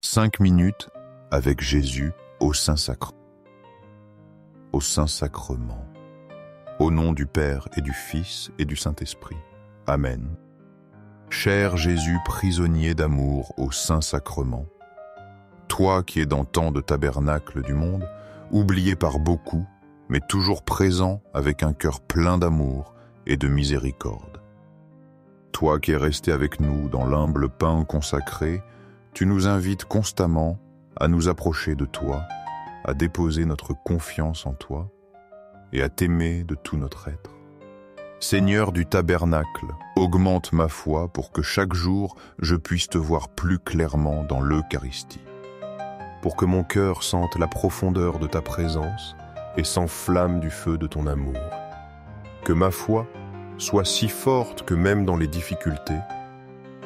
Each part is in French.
5 minutes avec Jésus au Saint-Sacrement. Au Saint-Sacrement. Au nom du Père et du Fils et du Saint-Esprit. Amen. Cher Jésus, prisonnier d'amour au Saint-Sacrement, toi qui es dans tant de tabernacles du monde, oublié par beaucoup, mais toujours présent avec un cœur plein d'amour et de miséricorde. Toi qui es resté avec nous dans l'humble pain consacré, tu nous invites constamment à nous approcher de toi, à déposer notre confiance en toi et à t'aimer de tout notre être. Seigneur du tabernacle, augmente ma foi pour que chaque jour je puisse te voir plus clairement dans l'Eucharistie. Pour que mon cœur sente la profondeur de ta présence et s'enflamme du feu de ton amour. Que ma foi soit si forte que même dans les difficultés,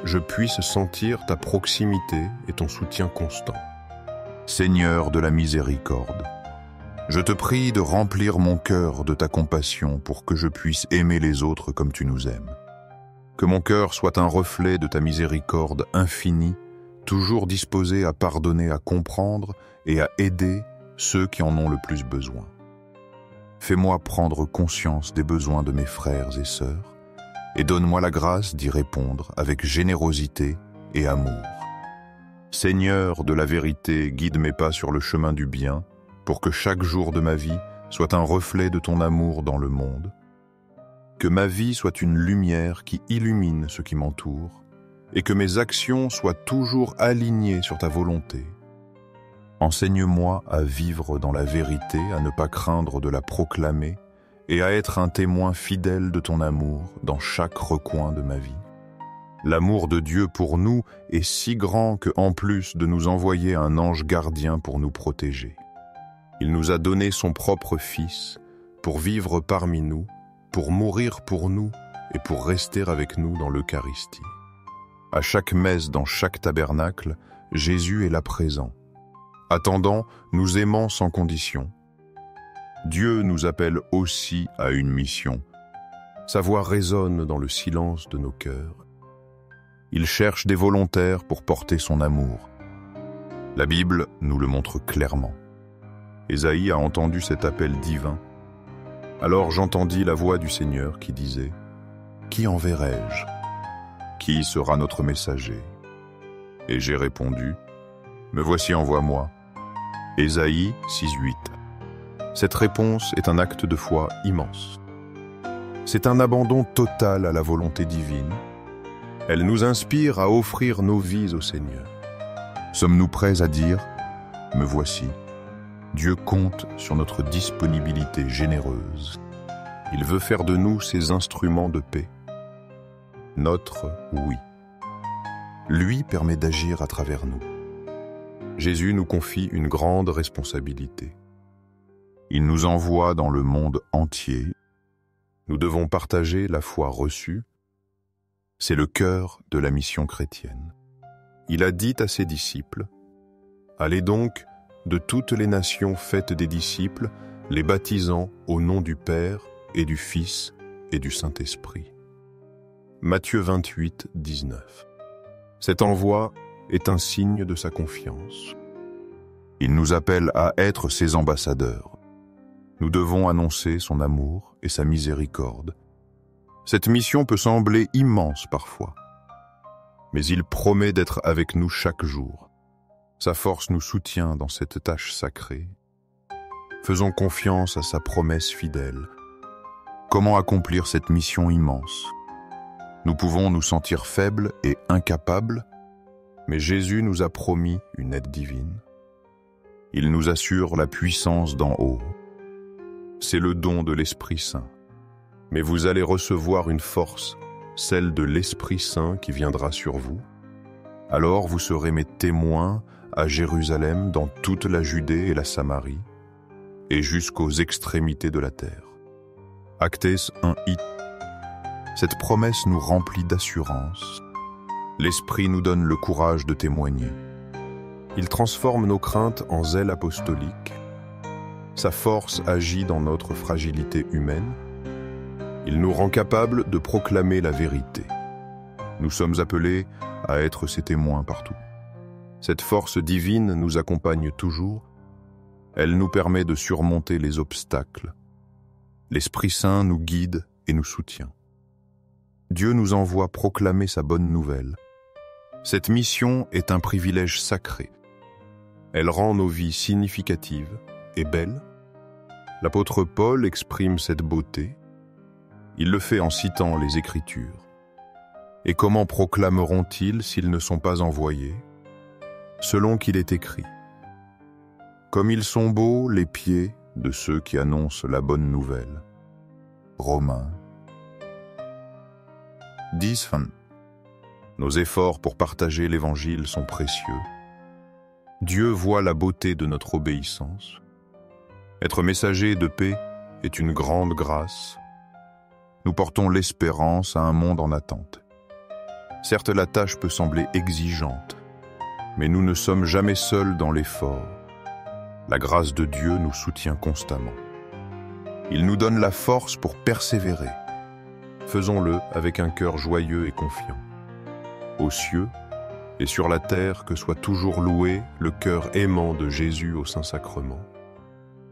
je puisse sentir ta proximité et ton soutien constant. Seigneur de la miséricorde, je te prie de remplir mon cœur de ta compassion pour que je puisse aimer les autres comme tu nous aimes. Que mon cœur soit un reflet de ta miséricorde infinie, toujours disposé à pardonner, à comprendre et à aider ceux qui en ont le plus besoin. Fais-moi prendre conscience des besoins de mes frères et sœurs et donne-moi la grâce d'y répondre avec générosité et amour. Seigneur de la vérité, guide mes pas sur le chemin du bien pour que chaque jour de ma vie soit un reflet de ton amour dans le monde. Que ma vie soit une lumière qui illumine ce qui m'entoure et que mes actions soient toujours alignées sur ta volonté. Enseigne-moi à vivre dans la vérité, à ne pas craindre de la proclamer et à être un témoin fidèle de ton amour dans chaque recoin de ma vie. L'amour de Dieu pour nous est si grand que, en plus de nous envoyer un ange gardien pour nous protéger, il nous a donné son propre Fils pour vivre parmi nous, pour mourir pour nous et pour rester avec nous dans l'Eucharistie. À chaque messe, dans chaque tabernacle, Jésus est là présent. Attendant, nous aimant sans condition. Dieu nous appelle aussi à une mission. Sa voix résonne dans le silence de nos cœurs. Il cherche des volontaires pour porter son amour. La Bible nous le montre clairement. Ésaïe a entendu cet appel divin. Alors j'entendis la voix du Seigneur qui disait : « Qui enverrai-je ? Qui sera notre messager ? Et j'ai répondu : Me voici, envoie-moi. Ésaïe 6:8. Cette réponse est un acte de foi immense. C'est un abandon total à la volonté divine. Elle nous inspire à offrir nos vies au Seigneur. Sommes-nous prêts à dire : Me voici ? Dieu compte sur notre disponibilité généreuse. Il veut faire de nous ses instruments de paix. Notre oui. Lui permet d'agir à travers nous. Jésus nous confie une grande responsabilité. Il nous envoie dans le monde entier. Nous devons partager la foi reçue. C'est le cœur de la mission chrétienne. Il a dit à ses disciples : « Allez donc de toutes les nations, faites des disciples, les baptisant au nom du Père et du Fils et du Saint-Esprit. » Matthieu 28, 19. Cet envoi est un signe de sa confiance. Il nous appelle à être ses ambassadeurs. Nous devons annoncer son amour et sa miséricorde. Cette mission peut sembler immense parfois, mais il promet d'être avec nous chaque jour. Sa force nous soutient dans cette tâche sacrée. Faisons confiance à sa promesse fidèle. Comment accomplir cette mission immense ? Nous pouvons nous sentir faibles et incapables, mais Jésus nous a promis une aide divine. Il nous assure la puissance d'en haut. C'est le don de l'Esprit Saint. Mais vous allez recevoir une force, celle de l'Esprit Saint qui viendra sur vous. Alors vous serez mes témoins à Jérusalem, dans toute la Judée et la Samarie, et jusqu'aux extrémités de la terre. Actes 1:8. Cette promesse nous remplit d'assurance. L'Esprit nous donne le courage de témoigner. Il transforme nos craintes en zèle apostolique. Sa force agit dans notre fragilité humaine. Il nous rend capables de proclamer la vérité. Nous sommes appelés à être ses témoins partout. Cette force divine nous accompagne toujours. Elle nous permet de surmonter les obstacles. L'Esprit Saint nous guide et nous soutient. Dieu nous envoie proclamer sa bonne nouvelle. Cette mission est un privilège sacré. Elle rend nos vies significatives et belles. L'apôtre Paul exprime cette beauté. Il le fait en citant les Écritures. Et comment proclameront-ils s'ils ne sont pas envoyés? Selon qu'il est écrit. Comme ils sont beaux les pieds de ceux qui annoncent la bonne nouvelle. Romains 10. Nos efforts pour partager l'Évangile sont précieux. Dieu voit la beauté de notre obéissance. Être messager de paix est une grande grâce. Nous portons l'espérance à un monde en attente. Certes, la tâche peut sembler exigeante, mais nous ne sommes jamais seuls dans l'effort. La grâce de Dieu nous soutient constamment. Il nous donne la force pour persévérer. Faisons-le avec un cœur joyeux et confiant. Aux cieux et sur la terre, que soit toujours loué le cœur aimant de Jésus au Saint-Sacrement.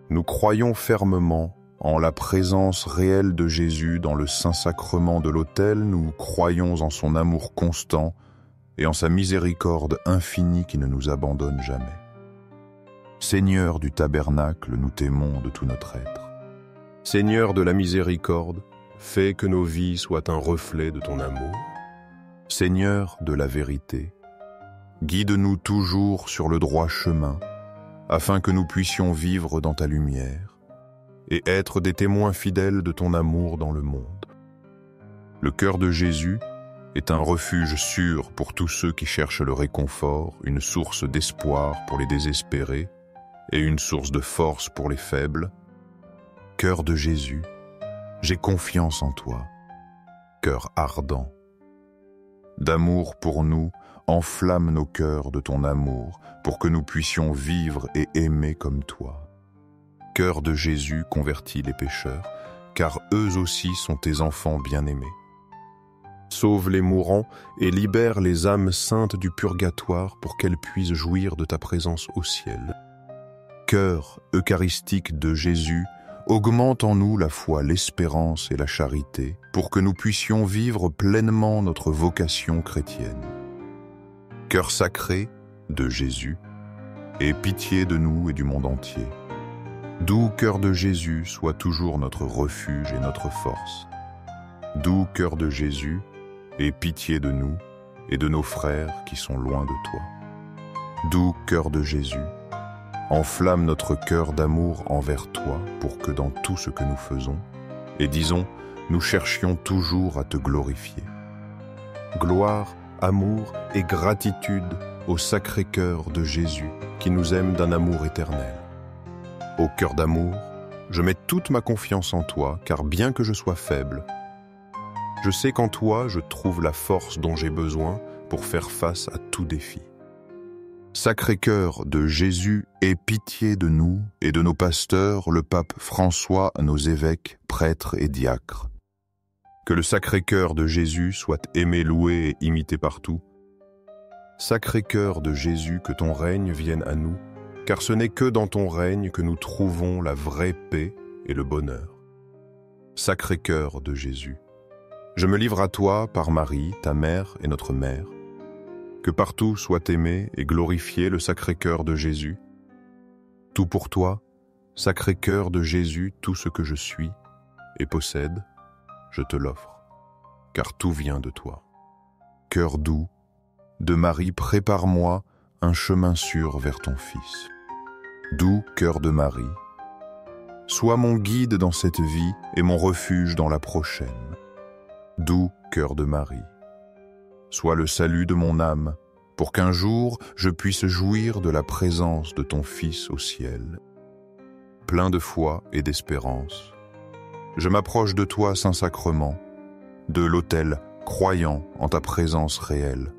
Nous croyons fermement en la présence réelle de Jésus dans le Saint-Sacrement de l'autel. Nous croyons en son amour constant et en sa miséricorde infinie qui ne nous abandonne jamais. Seigneur du tabernacle, nous t'aimons de tout notre être. Seigneur de la miséricorde, fais que nos vies soient un reflet de ton amour. Seigneur de la vérité, guide-nous toujours sur le droit chemin, afin que nous puissions vivre dans ta lumière et être des témoins fidèles de ton amour dans le monde. Le cœur de Jésus est un refuge sûr pour tous ceux qui cherchent le réconfort, une source d'espoir pour les désespérés et une source de force pour les faibles. Cœur de Jésus, j'ai confiance en toi. Cœur ardent, d'amour pour nous, enflamme nos cœurs de ton amour pour que nous puissions vivre et aimer comme toi. Cœur de Jésus, convertis les pécheurs, car eux aussi sont tes enfants bien-aimés. Sauve les mourants et libère les âmes saintes du purgatoire pour qu'elles puissent jouir de ta présence au ciel. Cœur eucharistique de Jésus, augmente en nous la foi, l'espérance et la charité pour que nous puissions vivre pleinement notre vocation chrétienne. Cœur sacré de Jésus, aie pitié de nous et du monde entier. Doux cœur de Jésus, sois toujours notre refuge et notre force. Doux cœur de Jésus, aie pitié de nous et de nos frères qui sont loin de toi. Doux cœur de Jésus, enflamme notre cœur d'amour envers toi pour que dans tout ce que nous faisons, et disons, nous cherchions toujours à te glorifier. Gloire, amour et gratitude au sacré cœur de Jésus qui nous aime d'un amour éternel. Ô cœur d'amour, je mets toute ma confiance en toi, car bien que je sois faible, je sais qu'en toi je trouve la force dont j'ai besoin pour faire face à tout défi. Sacré-Cœur de Jésus, aie pitié de nous et de nos pasteurs, le pape François, nos évêques, prêtres et diacres. Que le Sacré-Cœur de Jésus soit aimé, loué et imité partout. Sacré-Cœur de Jésus, que ton règne vienne à nous, car ce n'est que dans ton règne que nous trouvons la vraie paix et le bonheur. Sacré-Cœur de Jésus, je me livre à toi par Marie, ta mère et notre mère. Que partout soit aimé et glorifié le Sacré-Cœur de Jésus. Tout pour toi, Sacré-Cœur de Jésus, tout ce que je suis et possède, je te l'offre, car tout vient de toi. Cœur doux, de Marie, prépare-moi un chemin sûr vers ton Fils. Doux cœur de Marie, sois mon guide dans cette vie et mon refuge dans la prochaine. Doux cœur de Marie, sois le salut de mon âme, pour qu'un jour je puisse jouir de la présence de ton Fils au ciel. Plein de foi et d'espérance, je m'approche de toi, Saint-Sacrement, de l'autel, croyant en ta présence réelle,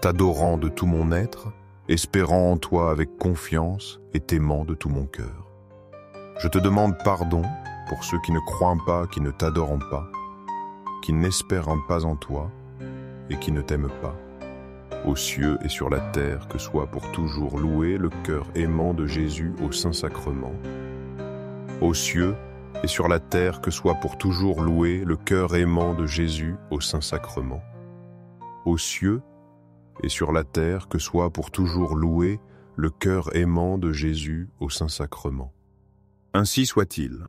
t'adorant de tout mon être, espérant en toi avec confiance et t'aimant de tout mon cœur. Je te demande pardon pour ceux qui ne croient pas, qui ne t'adorent pas, qui n'espèrent pas en toi et qui ne t'aiment pas. Aux cieux et sur la terre, que soit pour toujours loué le cœur aimant de Jésus au Saint-Sacrement. Aux cieux et sur la terre, que soit pour toujours loué le cœur aimant de Jésus au Saint-Sacrement. Aux cieux et sur la terre, que soit pour toujours loué le cœur aimant de Jésus au Saint-Sacrement. Ainsi soit-il.